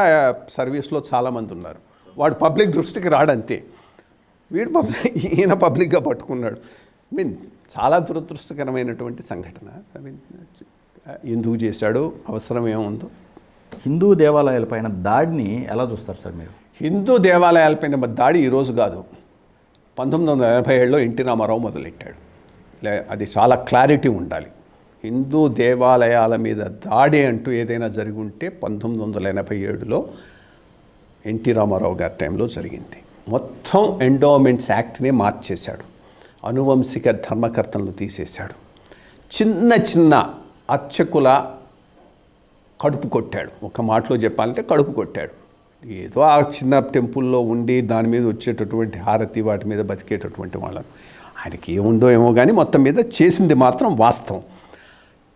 సర్వీస్లో చాలామంది ఉన్నారు. వాడు పబ్లిక్ దృష్టికి రాడంతే. ఈయన పబ్లిక్గా పట్టుకున్నాడు. చాలా దురదృష్టకరమైనటువంటి సంఘటన. ఎందుకు చేశాడు, అవసరం ఏముందో. హిందూ దేవాలయాలపైన దాడిని ఎలా చూస్తారు సార్ మీరు? హిందూ దేవాలయాలపైన దాడి ఈరోజు కాదు, 1987లో ఎన్టీ రామారావు మొదలెట్టాడు. అది చాలా క్లారిటీ ఉండాలి. హిందూ దేవాలయాల మీద దాడి అంటూ ఏదైనా జరిగి ఉంటే 1987లో ఎన్టీ రామారావు గారి టైంలో జరిగింది. మొత్తం ఎండోమెంట్స్ యాక్ట్నే మార్చేశాడు. అనువంశిక ధర్మకర్తలను తీసేశాడు. చిన్న చిన్న అర్చకుల కడుపు కొట్టాడు. ఒక మాటలో చెప్పాలంటే కడుపు కొట్టాడు. ఏదో ఆ చిన్న టెంపుల్లో ఉండి దాని మీద వచ్చేటటువంటి హారతి వాటి మీద బతికేటటువంటి వాళ్ళను ఆయనకి ఏముందో ఏమో కానీ మొత్తం మీద చేసింది మాత్రం వాస్తవం.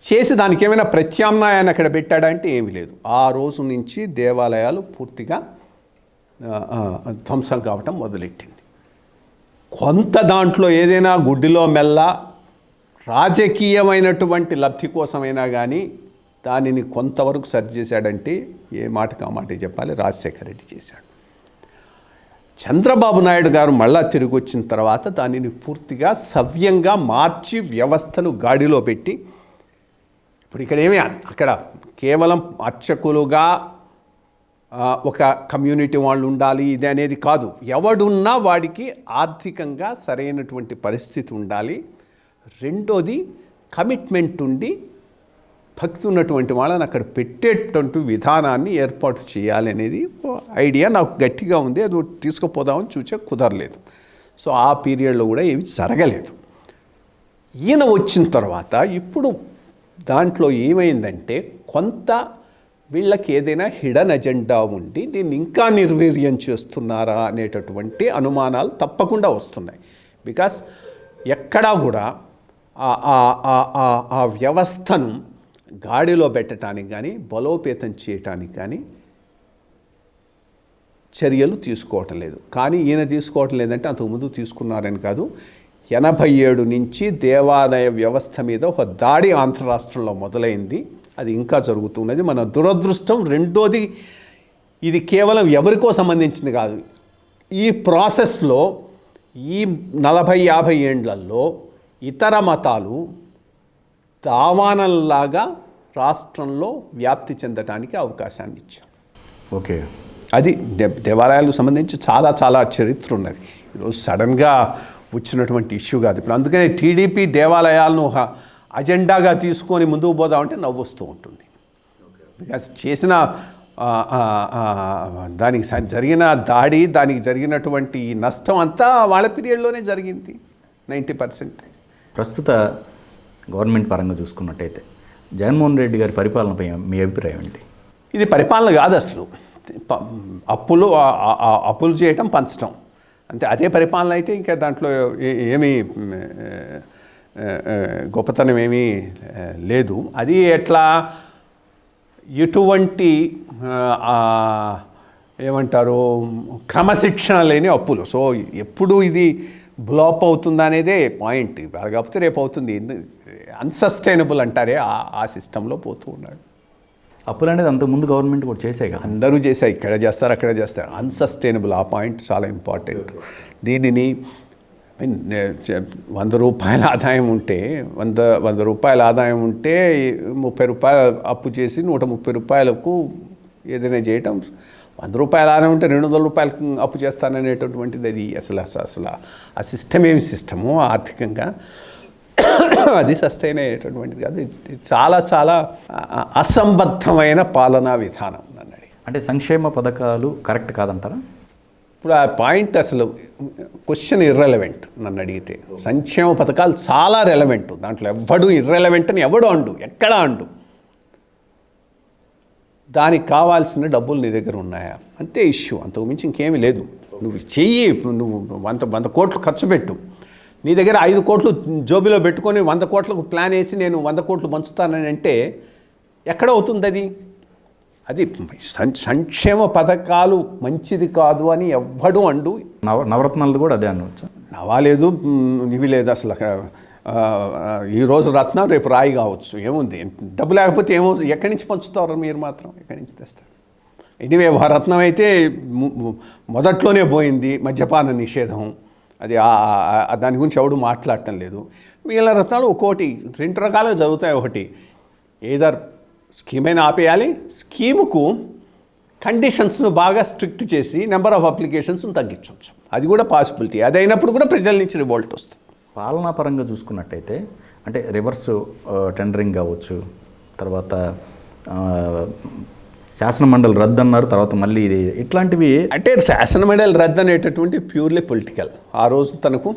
చేసి దానికి ఏమైనా ప్రత్యామ్నాయాన్ని అక్కడ పెట్టాడంటే ఏమీ లేదు. ఆ రోజు నుంచి దేవాలయాలు పూర్తిగా ధ్వంసం కావటం మొదలెట్టింది. కొంత దాంట్లో ఏదైనా గుడ్డిలో మెల్ల రాజకీయమైనటువంటి లబ్ధి కోసమైనా కానీ దానిని కొంతవరకు సరి చేశాడంటే ఏ మాటకు ఆ మాట చెప్పాలి, రాజశేఖర రెడ్డి చేశాడు. చంద్రబాబు నాయుడు గారు మళ్ళా తిరిగి వచ్చిన తర్వాత దానిని పూర్తిగా సవ్యంగా మార్చి వ్యవస్థను గాడిలో పెట్టి ఇప్పుడు ఇక్కడ ఏమీ అక్కడ కేవలం అర్చకులుగా ఒక కమ్యూనిటీ వాళ్ళు ఉండాలి ఇది అనేది కాదు. ఎవడున్నా వాడికి ఆర్థికంగా సరైనటువంటి పరిస్థితి ఉండాలి. రెండోది కమిట్మెంట్ ఉండి భక్తి ఉన్నటువంటి వాళ్ళని అక్కడ పెట్టేటువంటి విధానాన్ని ఏర్పాటు చేయాలి అనేది ఐడియా నాకు గట్టిగా ఉంది. అది తీసుకుపోదామని చూసే కుదరలేదు. సో ఆ పీరియడ్లో కూడా ఏమి జరగలేదు. ఈయన వచ్చిన తర్వాత ఇప్పుడు దాంట్లో ఏమైందంటే కొంత వీళ్ళకి ఏదైనా హిడెన్ ఎజెండా ఉండి దీన్ని ఇంకా నిర్వీర్యం చేస్తున్నారా అనేటటువంటి అనుమానాలు తప్పకుండా వస్తున్నాయి. బికాస్ ఎక్కడా కూడా ఆ వ్యవస్థను గాడిలో పెట్టడానికి కానీ బలోపేతం చేయటానికి కానీ చర్యలు తీసుకోవటం లేదు. కానీ ఈయన తీసుకోవటం లేదంటే అంతకుముందు తీసుకున్నారని కాదు. 87 నుంచి దేవాలయ వ్యవస్థ మీద ఒక దాడి ఆంధ్ర రాష్ట్రంలో మొదలైంది. అది ఇంకా జరుగుతున్నది. మన దురదృష్టం. రెండోది ఇది కేవలం ఎవరికో సంబంధించింది కాదు. ఈ ప్రాసెస్లో ఈ 40-50 ఏండ్లలో ఇతర మతాలు దావానల్లాగా రాష్ట్రంలో వ్యాప్తి చెందడానికి అవకాశాన్ని ఇచ్చారు. ఓకే, అది దేవాలయాలకు సంబంధించి చాలా చాలా చరిత్ర ఉన్నది. ఈరోజు సడన్గా వచ్చినటువంటి ఇష్యూ కాదు. ఇప్పుడు అందుకనే టీడీపీ దేవాలయాలను ఒక అజెండాగా తీసుకొని ముందుకు పోదామంటే నవ్వొస్తూ ఉంటుంది. బికాస్ చేసిన దానికి జరిగిన దాడి, దానికి జరిగినటువంటి నష్టం అంతా వాళ్ళ పీరియడ్లోనే జరిగింది 90%. ప్రస్తుత గవర్నమెంట్ పరంగా చూసుకున్నట్టయితే జగన్మోహన్ రెడ్డి గారి పరిపాలనపై మీ అభిప్రాయం ఏంటి? ఇది పరిపాలన కాదు అసలు. అప్పులు చేయటం, పంచటం అంటే అదే పరిపాలన అయితే ఇంకా దాంట్లో ఏమీ గొప్పతనం ఏమీ లేదు. అది ఎట్లా ఎటువంటి ఏమంటారు క్రమశిక్షణ లేని అప్పులు. సో ఎప్పుడు ఇది బ్లాప్ అవుతుందా అనేదే పాయింట్. కాకపోతే రేపు అవుతుంది. అన్సస్టైనబుల్ అంటారే ఆ సిస్టంలో పోతూ ఉన్నాడు. అప్పులు అనేది అంతకుముందు గవర్నమెంట్ కూడా చేసాయి కదా. అందరూ చేశారు, ఇక్కడ చేస్తారు, అక్కడ చేస్తారు. అన్సస్టైనబుల్, ఆ పాయింట్ చాలా ఇంపార్టెంట్. దీనిని 100 రూపాయల ఆదాయం ఉంటే 100 రూపాయల ఆదాయం ఉంటే 30 రూపాయలు అప్పు చేసి 130 రూపాయలకు ఏదైనా చేయటం. 100 రూపాయల ఆదాయం ఉంటే 200 రూపాయలకు అప్పు చేస్తాననేటటువంటిది అది అసలు ఆ సిస్టమ్ ఏమి సిస్టము ఆర్థికంగా అది సస్టైన్ అయ్యేటటువంటిది కాదు. ఇది చాలా చాలా అసంబద్ధమైన పాలనా విధానం అన్నది. అంటే సంక్షేమ పథకాలు కరెక్ట్ కాదంటారా? ఇప్పుడు ఆ పాయింట్ అసలు క్వశ్చన్ ఇర్రెలవెంట్ నన్ను అడిగితే. సంక్షేమ పథకాలు చాలా రెలవెంట్. దాంట్లో ఎవడు ఇర్రెలవెంట్ అని ఎవడు అండు, ఎక్కడా అండు. దానికి కావాల్సిన డబ్బులు నీ దగ్గర ఉన్నాయా అంతే ఇష్యూ. అంతకుమించి ఇంకేమీ లేదు. నువ్వు చెయ్యి, నువ్వు 100 కోట్లు ఖర్చు పెట్టు. నీ దగ్గర 5 కోట్లు జోబిలో పెట్టుకొని 100 కోట్లకు ప్లాన్ వేసి నేను 100 కోట్లు పంచుతానని అంటే ఎక్కడ అవుతుంది అది? అది సంక్షేమ పథకాలు మంచిది కాదు అని ఎవ్వడు అండు. నవరత్నాలు కూడా అదే అనవచ్చు. నవాలేదు, ఇవి లేదు అసలు. ఈరోజు రత్నం రేపు రాయి కావచ్చు. ఏముంది? డబ్బు లేకపోతే ఏమవుతుంది? ఎక్కడి నుంచి పంచుతారు మీరు? మాత్రం ఎక్కడి నుంచి తెస్తారు? ఎనివే రత్నం అయితే మొదట్లోనే పోయింది. మద్యపాన నిషేధం, అది దాని గురించి ఎవడు మాట్లాడటం లేదు. మిగిలిన రత్నాలు ఒక్కోటి 2 రకాలుగా జరుగుతాయి. ఒకటి ఏదర్ స్కీమ్ అయినా ఆపేయాలి, స్కీముకు కండిషన్స్ను బాగా స్ట్రిక్ట్ చేసి నెంబర్ ఆఫ్ అప్లికేషన్స్ను తగ్గించవచ్చు. అది కూడా పాసిబిలిటీ. అది అయినప్పుడు కూడా ప్రజల నుంచి రివోల్ట్ వస్తుంది. పాలనా పరంగా చూసుకున్నట్టయితే అంటే రివర్స్ టెండరింగ్ కావచ్చు, తర్వాత శాసనమండలి రద్దు అన్నారు, తర్వాత మళ్ళీ ఇది ఇట్లాంటివి. అంటే శాసనమండలి రద్దు అనేటటువంటి ప్యూర్లీ పొలిటికల్. ఆ రోజు తనకు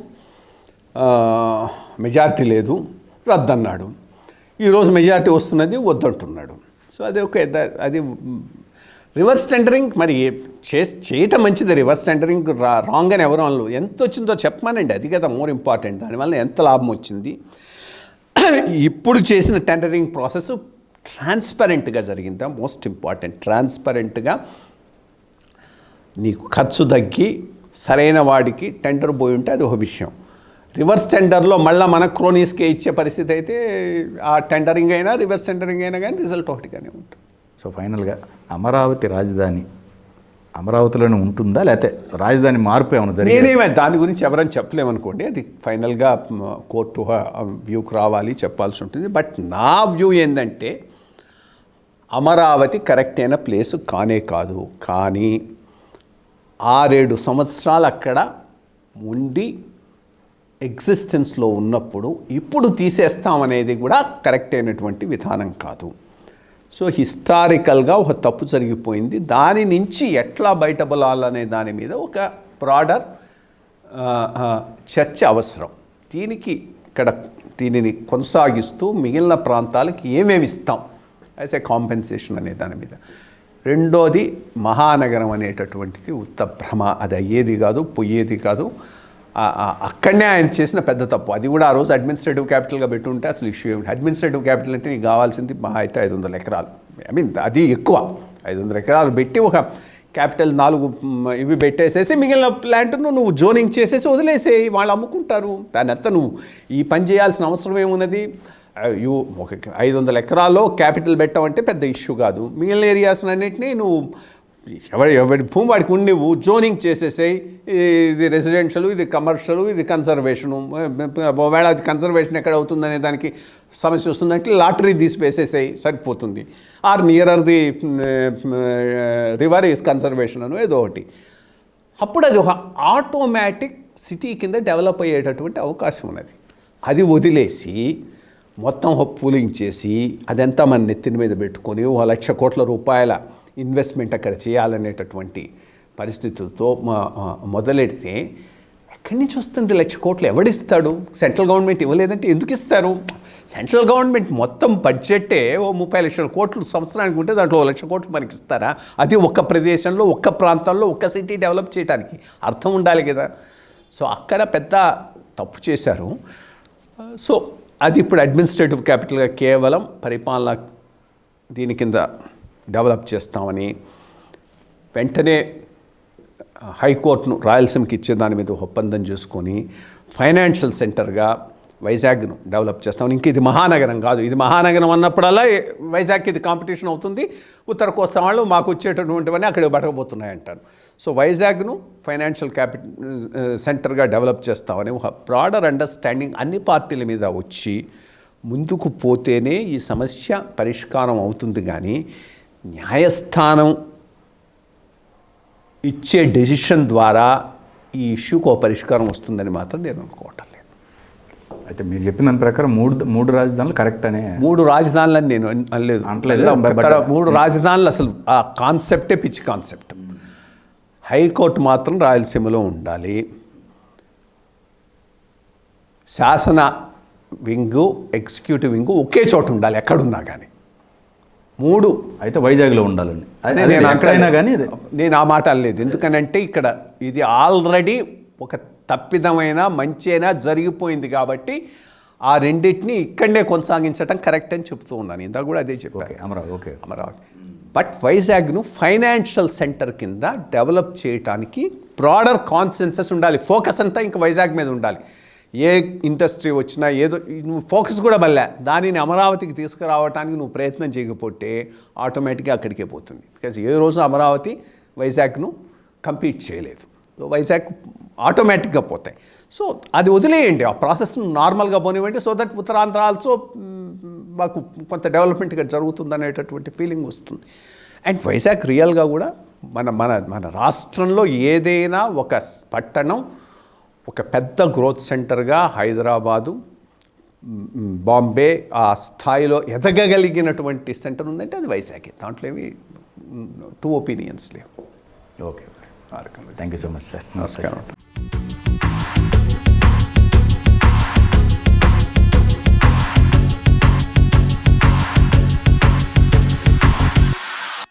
మెజారిటీ లేదు, రద్దు అన్నాడు. ఈరోజు మెజారిటీ వస్తున్నది, వద్దంటున్నాడు. సో అది రివర్స్ టెండరింగ్ మరి చేయటం మంచిది. రివర్స్ టెండరింగ్ రాంగ్ అని ఎవరు అనలేదు. ఎంత వచ్చిందో చెప్పమానండి, అది కదా మోర్ ఇంపార్టెంట్. దానివల్ల ఎంత లాభం వచ్చింది. ఇప్పుడు చేసిన టెండరింగ్ ప్రాసెస్ ట్రాన్స్పరెంట్గా జరిగిందా? Most important. ట్రాన్స్పరెంట్గా నీకు ఖర్చు తగ్గి సరైన వాడికి టెండర్ పోయి ఉంటే అది ఒక విషయం. రివర్స్ టెండర్లో మళ్ళీ మన క్రోనీస్కే ఇచ్చే పరిస్థితి అయితే ఆ టెండరింగ్ అయినా రివర్స్ టెండరింగ్ అయినా కానీ రిజల్ట్ ఒకటిగానే ఉంటుంది. సో ఫైనల్గా అమరావతి రాజధాని అమరావతిలోనే ఉంటుందా, లేకపోతే రాజధాని మార్పు ఏమైనా జరిగింది? నేనేమే దాని గురించి ఎవరైనా చెప్పలేమనుకోండి, అది ఫైనల్గా కోర్టు వ్యూకి రావాలి, చెప్పాల్సి ఉంటుంది. బట్ నా వ్యూ ఏంటంటే అమరావతి కరెక్ట్ అయిన ప్లేస్ కానే కాదు. కానీ 6-7 సంవత్సరాలు అక్కడ ఉండి ఎగ్జిస్టెన్స్లో ఉన్నప్పుడు ఇప్పుడు తీసేస్తామనేది కూడా కరెక్ట్ అయినటువంటి విధానం కాదు. సో హిస్టారికల్గా ఒక తప్పు జరిగిపోయింది. దాని నుంచి ఎట్లా బయటపడాలనే దాని మీద ఒక బ్రాడర్ చర్చ అవసరం. దీనిని కొనసాగిస్తూ మిగిలిన ప్రాంతాలకు ఏమేమి ఇస్తాం యాజ్ ఏ కాంపెన్సేషన్ అనే దాని మీద. రెండోది మహానగరం అనేటటువంటిది ఉత్త భ్రమ. అది అయ్యేది కాదు, పోయేది కాదు. అక్కడనే ఆయన చేసిన పెద్ద తప్పు. అది కూడా ఆ రోజు అడ్మినిస్ట్రేటివ్ క్యాపిటల్గా పెట్టుంటే అసలు ఇష్యూ ఏమిటి? అడ్మినిస్ట్రేటివ్ క్యాపిటల్ అంటే నీకు కావాల్సింది మహా అయితే 500 ఎకరాలు. ఐ మీన్ అది ఎక్కువ. 500 ఎకరాలు పెట్టి ఒక క్యాపిటల్ 4 ఇవి పెట్టేసేసి మిగిలిన ప్లాంట్ను నువ్వు జోనింగ్ చేసేసి వదిలేసేయి, వాళ్ళు అమ్ముకుంటారు. దాని అంతా నువ్వు ఈ పని చేయాల్సిన అవసరం ఏమున్నది? ఒక 500 ఎకరాల్లో క్యాపిటల్ పెట్టామంటే పెద్ద ఇష్యూ కాదు. మిగిలిన ఏరియాస్ అన్నింటినీ నువ్వు ఎవరి భూమి వాడికి నువ్వు జోనింగ్ చేసేసాయి. ఇది రెసిడెన్షియల్, ఇది కమర్షియల్, ఇది కన్సర్వేషను. ఒకవేళ అది కన్సర్వేషన్ ఎక్కడ అవుతుందనే దానికి సమస్య వస్తుందంటే లాటరీ తీసివేసేసాయి, సరిపోతుంది. Or nearer the river is conservation అను ఏదో ఒకటి. అప్పుడు అది ఒక ఆటోమేటిక్ సిటీ కింద డెవలప్ అయ్యేటటువంటి అవకాశం ఉన్నది. అది వదిలేసి మొత్తం పూలింగ్ చేసి అదంతా మన నెత్తిన మీద పెట్టుకొని 1,00,000 కోట్ల రూపాయల ఇన్వెస్ట్మెంట్ అక్కడ చేయాలనేటటువంటి పరిస్థితులతో మొదలెడితే ఎక్కడి నుంచి వస్తుంది 1,00,000 కోట్లు? ఎవడిస్తాడు? సెంట్రల్ గవర్నమెంట్ ఇవ్వలేదంటే ఎందుకు ఇస్తారు? సెంట్రల్ గవర్నమెంట్ మొత్తం బడ్జెట్టే 30 లక్షల కోట్లు సంవత్సరానికి ఉంటే దాంట్లో 1,00,000 కోట్లు మనకి ఇస్తారా? అది ఒక్క ప్రదేశంలో, ఒక్క ప్రాంతంలో, ఒక్క సిటీ డెవలప్ చేయడానికి అర్థం ఉండాలి కదా. సో అక్కడ పెద్ద తప్పు చేశారు. సో అది ఇప్పుడు అడ్మినిస్ట్రేటివ్ క్యాపిటల్గా కేవలం పరిపాలన దీని కింద డెవలప్ చేస్తామని వెంటనే హైకోర్టును రాయలసీమకి ఇచ్చే దాని మీద ఒప్పందం చేసుకొని ఫైనాన్షియల్ సెంటర్గా వైజాగ్ను డెవలప్ చేస్తామని. ఇంక ఇది మహానగరం కాదు. ఇది మహానగరం అన్నప్పుడల్లా వైజాగ్కి ఇది కాంపిటీషన్ అవుతుంది. ఉత్తర కోస్తా వాళ్ళు మాకు వచ్చేటటువంటివన్నీ అక్కడ పట్టకపోతున్నాయి అంటారు. సో వైజాగ్ను ఫైనాన్షియల్ సెంటర్గా డెవలప్ చేస్తామని ఒక బ్రాడర్ అండర్స్టాండింగ్ అన్ని పార్టీల మీద వచ్చి ముందుకు పోతేనే ఈ సమస్య పరిష్కారం అవుతుంది. కానీ న్యాయస్థానం ఇచ్చే డెసిషన్ ద్వారా ఈ ఇష్యూకు ఒక పరిష్కారం వస్తుందని మాత్రం నేను అనుకోవటం లేదు. అయితే మీరు చెప్పిన దాని ప్రకారం మూడు రాజధానులు కరెక్ట్ అనే. 3 రాజధానులని నేను అనలేదు. 3 రాజధానులు అసలు ఆ కాన్సెప్టే పిచ్చి కాన్సెప్ట్. హైకోర్టు మాత్రం రాయలసీమలో ఉండాలి. శాసన వింగు, ఎగ్జిక్యూటివ్ వింగు ఒకే చోట ఉండాలి ఎక్కడున్నా కానీ. 3 అయితే వైజాగ్లో ఉండాలండి. నేను ఎక్కడైనా కానీ నేను ఆ మాట అనలేదు. ఎందుకనంటే ఇక్కడ ఇది ఆల్రెడీ ఒక తప్పిదమైన మంచి అయినా జరిగిపోయింది కాబట్టి ఆ రెండింటిని ఇక్కడనే కొనసాగించడం కరెక్ట్ అని చెప్తూ ఉన్నాను. ఇందాక కూడా అదే చెప్పాను. అమరావతి. బట్ వైజాగ్ను ఫైనాన్షియల్ సెంటర్ కింద డెవలప్ చేయడానికి బ్రాడర్ కాన్సెన్సస్ ఉండాలి. ఫోకస్ అంతా ఇంకా వైజాగ్ మీద ఉండాలి. ఏ ఇండస్ట్రీ వచ్చినా ఏదో నువ్వు ఫోకస్ కూడా మళ్ళా దానిని అమరావతికి తీసుకురావడానికి నువ్వు ప్రయత్నం చేయకపోతే ఆటోమేటిక్గా అక్కడికే పోతుంది. బికాజ్ ఏ రోజు అమరావతి వైజాగ్ను కంపీట్ చేయలేదు. సో వైజాగ్ ఆటోమేటిక్గా పోతాయి. సో అది వదిలేయండి, ఆ ప్రాసెస్ నార్మల్గా పోనివ్వండి. సో దట్ ఉత్తరాంధ్ర ఆల్సో మాకు కొంత డెవలప్మెంట్ ఇక్కడ జరుగుతుందనేటటువంటి ఫీలింగ్ వస్తుంది. అండ్ వైజాగ్ రియల్గా కూడా మన రాష్ట్రంలో ఏదైనా ఒక పట్టణం ఒక పెద్ద గ్రోత్ సెంటర్గా హైదరాబాదు, బాంబే ఆ స్థాయిలో ఎదగగలిగినటువంటి సెంటర్ ఉందంటే అది వైజాగే. దాంట్లో ఏమి 2 ఒపీనియన్స్ లేవు. Okay, thank you so much sir. నమస్కారం.